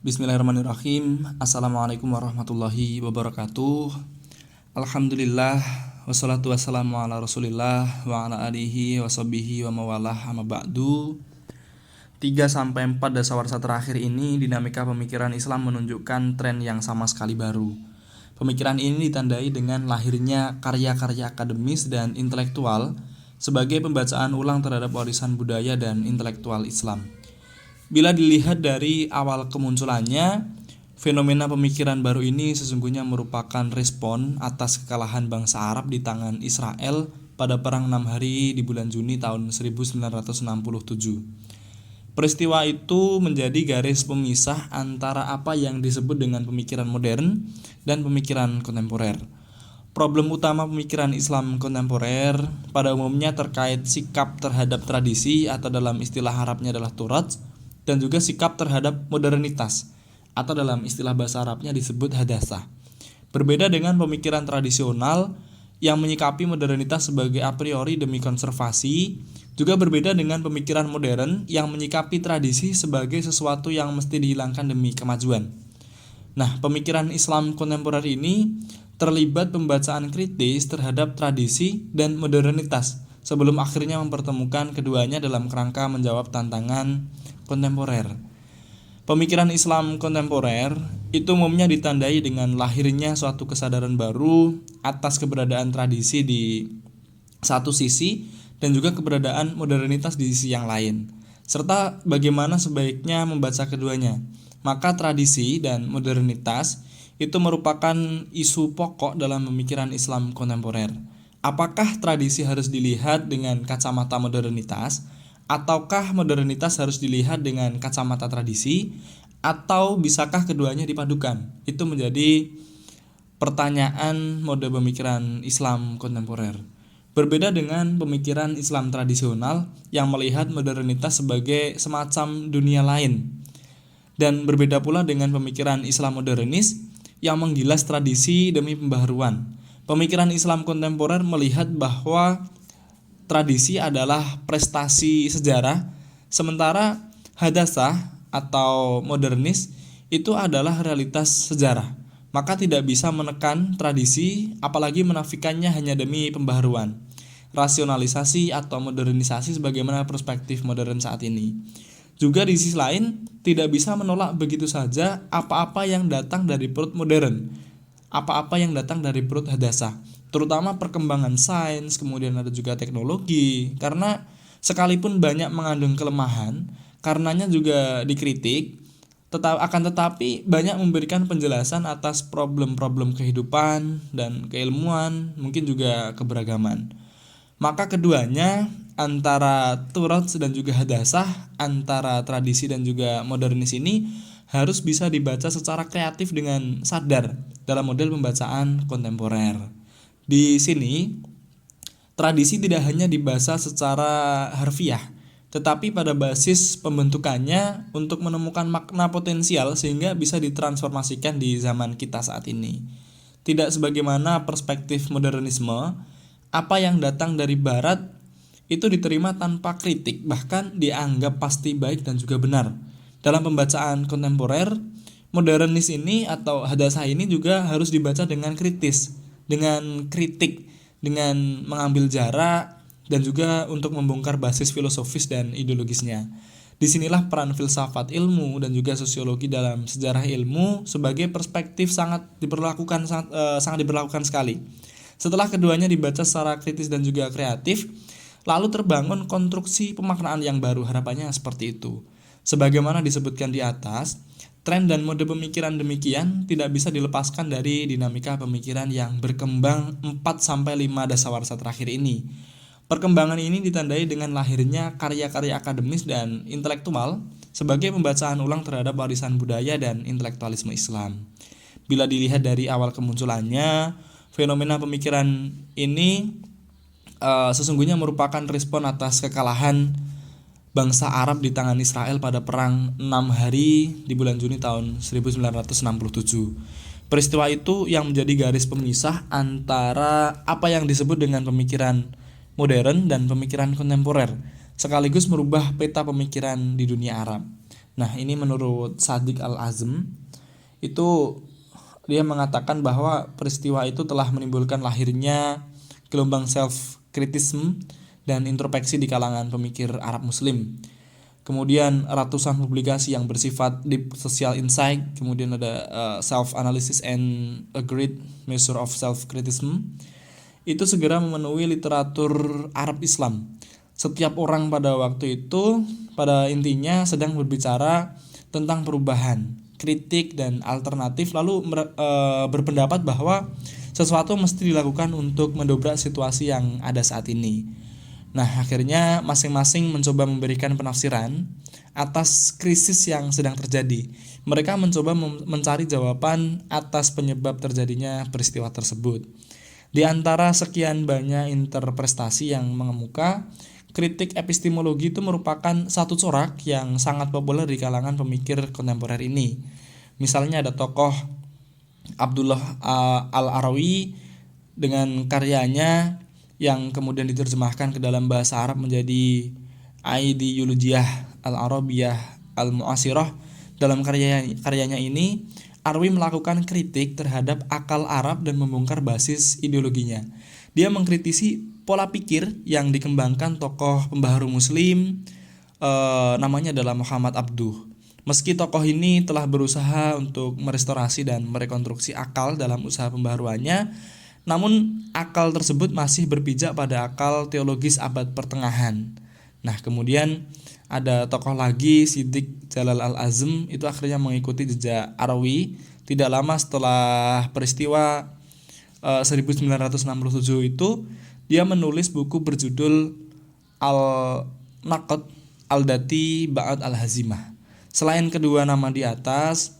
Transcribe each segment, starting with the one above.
Bismillahirrahmanirrahim. Assalamualaikum warahmatullahi wabarakatuh. Alhamdulillah wassalatu wassalamu ala Rasulillah wa ala alihi washabihi wa mawalah amma ba'du. 3-4 dasawarsa terakhir ini dinamika pemikiran Islam menunjukkan tren yang sama sekali baru. Pemikiran ini ditandai dengan lahirnya karya-karya akademis dan intelektual sebagai pembacaan ulang terhadap warisan budaya dan intelektual Islam. Bila dilihat dari awal kemunculannya, fenomena pemikiran baru ini sesungguhnya merupakan respon atas kekalahan bangsa Arab di tangan Israel pada Perang 6 Hari di bulan Juni tahun 1967. Peristiwa itu menjadi garis pemisah antara apa yang disebut dengan pemikiran modern dan pemikiran kontemporer. Problem utama pemikiran Islam kontemporer pada umumnya terkait sikap terhadap tradisi atau dalam istilah Arabnya adalah Turath, dan juga sikap terhadap modernitas atau dalam istilah bahasa Arabnya disebut hadasah. Berbeda dengan pemikiran tradisional yang menyikapi modernitas sebagai a priori demi konservasi, juga berbeda dengan pemikiran modern yang menyikapi tradisi sebagai sesuatu yang mesti dihilangkan demi kemajuan. Nah, pemikiran Islam kontemporer ini terlibat pembacaan kritis terhadap tradisi dan modernitas sebelum akhirnya mempertemukan keduanya dalam kerangka menjawab tantangan kontemporer. Pemikiran Islam kontemporer itu umumnya ditandai dengan lahirnya suatu kesadaran baru atas keberadaan tradisi di satu sisi dan juga keberadaan modernitas di sisi yang lain, serta bagaimana sebaiknya membaca keduanya. Maka tradisi dan modernitas itu merupakan isu pokok dalam pemikiran Islam kontemporer. Apakah tradisi harus dilihat dengan kacamata modernitas, ataukah modernitas harus dilihat dengan kacamata tradisi, atau bisakah keduanya dipadukan? Itu menjadi pertanyaan mode pemikiran Islam kontemporer. Berbeda dengan pemikiran Islam tradisional yang melihat modernitas sebagai semacam dunia lain, dan berbeda pula dengan pemikiran Islam modernis yang menggilas tradisi demi pembaharuan. Pemikiran Islam kontemporer melihat bahwa tradisi adalah prestasi sejarah, sementara hadasah atau modernis itu adalah realitas sejarah. Maka tidak bisa menekan tradisi, apalagi menafikannya hanya demi pembaharuan, rasionalisasi atau modernisasi sebagaimana perspektif modern saat ini. Juga di sisi lain, tidak bisa menolak begitu saja apa-apa yang datang dari perut modern, apa-apa yang datang dari perut hadasah, terutama perkembangan sains, kemudian ada juga teknologi, karena sekalipun banyak mengandung kelemahan, karenanya juga dikritik, tetapi banyak memberikan penjelasan atas problem-problem kehidupan dan keilmuan, mungkin juga keberagaman. Maka keduanya, antara Turath dan juga hadasah, antara tradisi dan juga modernis ini harus bisa dibaca secara kreatif dengan sadar dalam model pembacaan kontemporer. Di sini, tradisi tidak hanya dibaca secara harfiah, tetapi pada basis pembentukannya untuk menemukan makna potensial sehingga bisa ditransformasikan di zaman kita saat ini. Tidak sebagaimana perspektif modernisme, apa yang datang dari barat itu diterima tanpa kritik, bahkan dianggap pasti baik dan juga benar. Dalam pembacaan kontemporer, modernis ini atau hadasah ini juga harus dibaca dengan kritis, dengan kritik, dengan mengambil jarak, dan juga untuk membongkar basis filosofis dan ideologisnya. Disinilah peran filsafat ilmu dan juga sosiologi dalam sejarah ilmu sebagai perspektif sangat diperlakukan sekali. Setelah keduanya dibaca secara kritis dan juga kreatif, lalu terbangun konstruksi pemaknaan yang baru, harapannya seperti itu. Sebagaimana disebutkan di atas, tren dan mode pemikiran demikian tidak bisa dilepaskan dari dinamika pemikiran yang berkembang 4-5 dasawarsa terakhir ini. Perkembangan ini ditandai dengan lahirnya karya-karya akademis dan intelektual sebagai pembacaan ulang terhadap warisan budaya dan intelektualisme Islam. Bila dilihat dari awal kemunculannya, fenomena pemikiran ini sesungguhnya merupakan respon atas kekalahan bangsa Arab di tangan Israel pada Perang 6 Hari di bulan Juni tahun 1967. Peristiwa itu yang menjadi garis pemisah antara apa yang disebut dengan pemikiran modern dan pemikiran kontemporer, sekaligus merubah peta pemikiran di dunia Arab. Nah, ini menurut Sadiq Al-Azm itu dia mengatakan bahwa peristiwa itu telah menimbulkan lahirnya gelombang self-criticism dan introspeksi di kalangan pemikir Arab Muslim. Kemudian ratusan publikasi yang bersifat deep social insight, kemudian ada self-analysis and a great measure of self-criticism, itu segera memenuhi literatur Arab Islam. Setiap orang pada waktu itu pada intinya sedang berbicara tentang perubahan, kritik dan alternatif, lalu berpendapat bahwa sesuatu mesti dilakukan untuk mendobrak situasi yang ada saat ini. Nah, akhirnya masing-masing mencoba memberikan penafsiran atas krisis yang sedang terjadi. Mereka mencoba mencari jawaban atas penyebab terjadinya peristiwa tersebut. Di antara sekian banyak interpretasi yang mengemuka, kritik epistemologi itu merupakan satu corak yang sangat populer di kalangan pemikir kontemporer ini. Misalnya ada tokoh Abdullah Al-Arawi dengan karyanya yang kemudian diterjemahkan ke dalam bahasa Arab menjadi Aidiyulujiyah Al-Arabiyah Al-Mu'asirah. Dalam karyanya ini, Arwi melakukan kritik terhadap akal Arab dan membongkar basis ideologinya. Dia mengkritisi pola pikir yang dikembangkan tokoh pembaharu Muslim, namanya adalah Muhammad Abduh. Meski tokoh ini telah berusaha untuk merestorasi dan merekonstruksi akal dalam usaha pembaharuannya, namun akal tersebut masih berpijak pada akal teologis abad pertengahan. Nah, kemudian ada tokoh lagi, Siddiq Jalal Al-Azm, itu akhirnya mengikuti jejak Arawi. Tidak lama setelah peristiwa 1967 itu, dia menulis buku berjudul Al-Naqd Al-Dati Ba'ad Al-Hazimah. Selain kedua nama di atas,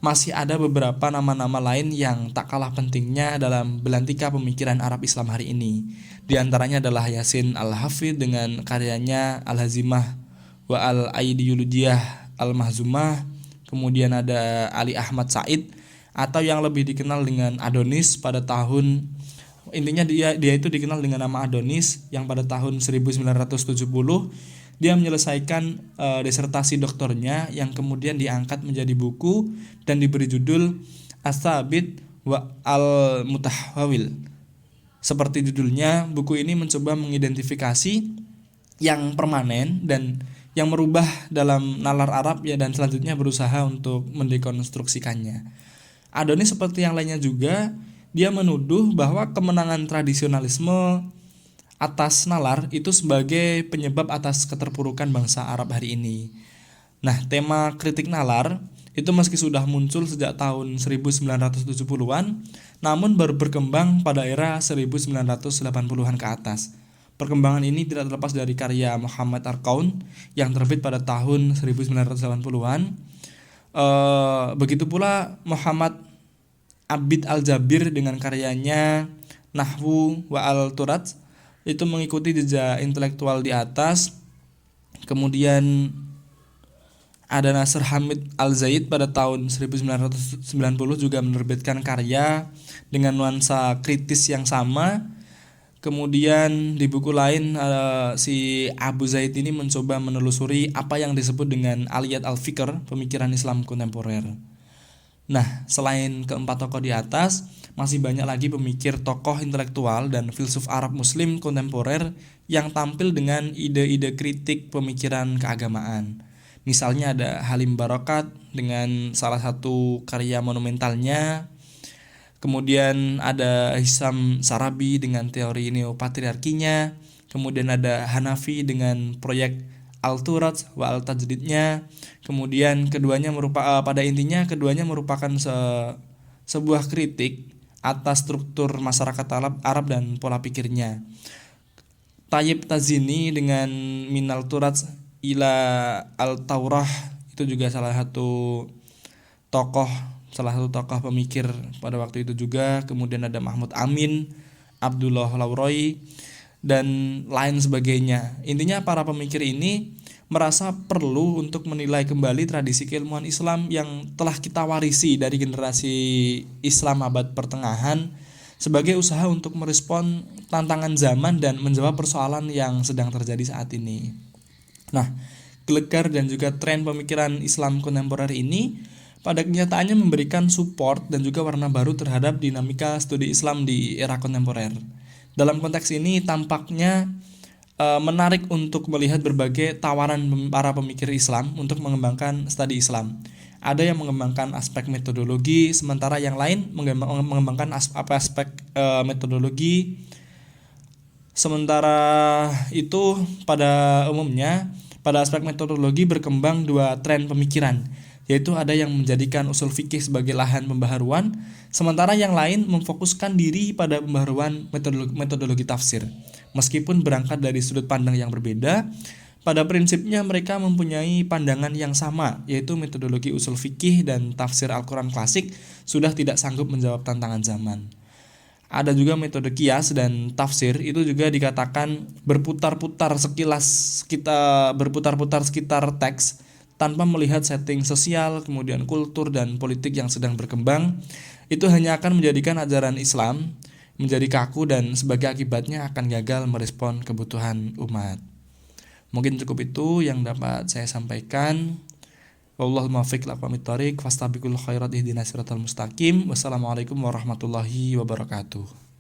masih ada beberapa nama-nama lain yang tak kalah pentingnya dalam belantika pemikiran Arab Islam hari ini. Di antaranya adalah Yasin Al-Hafidh dengan karyanya Al-Hazimah wa Al-Aidiyulujiyah Al-Mahzumah. Kemudian ada Ali Ahmad Said atau yang lebih dikenal dengan Adonis pada tahun, intinya dia itu dikenal dengan nama Adonis, yang pada tahun 1970 dia menyelesaikan disertasi doktornya yang kemudian diangkat menjadi buku dan diberi judul As-Sabit wa Al-Mutahawil. Seperti judulnya, buku ini mencoba mengidentifikasi yang permanen dan yang merubah dalam nalar Arab ya, dan selanjutnya berusaha untuk mendekonstruksikannya. Adonis seperti yang lainnya juga, dia menuduh bahwa kemenangan tradisionalisme atas nalar itu sebagai penyebab atas keterpurukan bangsa Arab hari ini. Nah, tema kritik nalar itu meski sudah muncul sejak tahun 1970-an, namun baru berkembang pada era 1980-an ke atas. Perkembangan ini tidak terlepas dari karya Muhammad Arkaun yang terbit pada tahun 1980-an. Begitu pula Muhammad Abid Al-Jabir dengan karyanya Nahwu wa Al-Turat itu mengikuti jejak intelektual di atas. Kemudian ada Nasr Hamid Al-Zaid pada tahun 1990 juga menerbitkan karya dengan nuansa kritis yang sama. Kemudian di buku lain si Abu Zaid ini mencoba menelusuri apa yang disebut dengan Aliyat Al-Fikr, pemikiran Islam kontemporer. Nah, selain keempat tokoh di atas, masih banyak lagi pemikir tokoh intelektual dan filsuf Arab Muslim kontemporer yang tampil dengan ide-ide kritik pemikiran keagamaan. Misalnya ada Halim Barokat dengan salah satu karya monumentalnya. Kemudian ada Hisam Sarabi dengan teori neopatriarkinya. Kemudian ada Hanafi dengan proyek Al-Turat wa Al-Tajdidnya. Kemudian keduanya merupakan sebuah kritik atas struktur masyarakat Arab dan pola pikirnya. Tayyib Tazini dengan Minal Turat ila Al-Taurah itu juga salah satu tokoh pemikir pada waktu itu juga. Kemudian ada Mahmud Amin, Abdullah Lauroi dan lain sebagainya. Intinya para pemikir ini merasa perlu untuk menilai kembali tradisi keilmuan Islam yang telah kita warisi dari generasi Islam abad pertengahan sebagai usaha untuk merespon tantangan zaman dan menjawab persoalan yang sedang terjadi saat ini. Nah, gelegar dan juga tren pemikiran Islam kontemporer ini pada kenyataannya memberikan support dan juga warna baru terhadap dinamika studi Islam di era kontemporer. Dalam konteks ini tampaknya menarik untuk melihat berbagai tawaran para pemikir Islam untuk mengembangkan studi Islam. Ada yang mengembangkan aspek metodologi, sementara yang lain mengembangkan aspek metodologi. Sementara itu pada umumnya pada aspek metodologi berkembang dua tren pemikiran, yaitu ada yang menjadikan usul fikih sebagai lahan pembaharuan, sementara yang lain memfokuskan diri pada pembaharuan metodologi tafsir. Meskipun berangkat dari sudut pandang yang berbeda, pada prinsipnya mereka mempunyai pandangan yang sama, yaitu metodologi usul fikih dan tafsir Al-Quran klasik sudah tidak sanggup menjawab tantangan zaman. Ada juga metode qiyas dan tafsir, itu juga dikatakan berputar-putar sekitar teks tanpa melihat setting sosial, kemudian kultur dan politik yang sedang berkembang. Itu hanya akan menjadikan ajaran Islam menjadi kaku dan sebagai akibatnya akan gagal merespon kebutuhan umat. Mungkin cukup itu yang dapat saya sampaikan. Wallahul muwaffiq ila aqwamit thoriq, fastabiqul khairat ihdinas siratal mustaqim. Wassalamualaikum warahmatullahi wabarakatuh.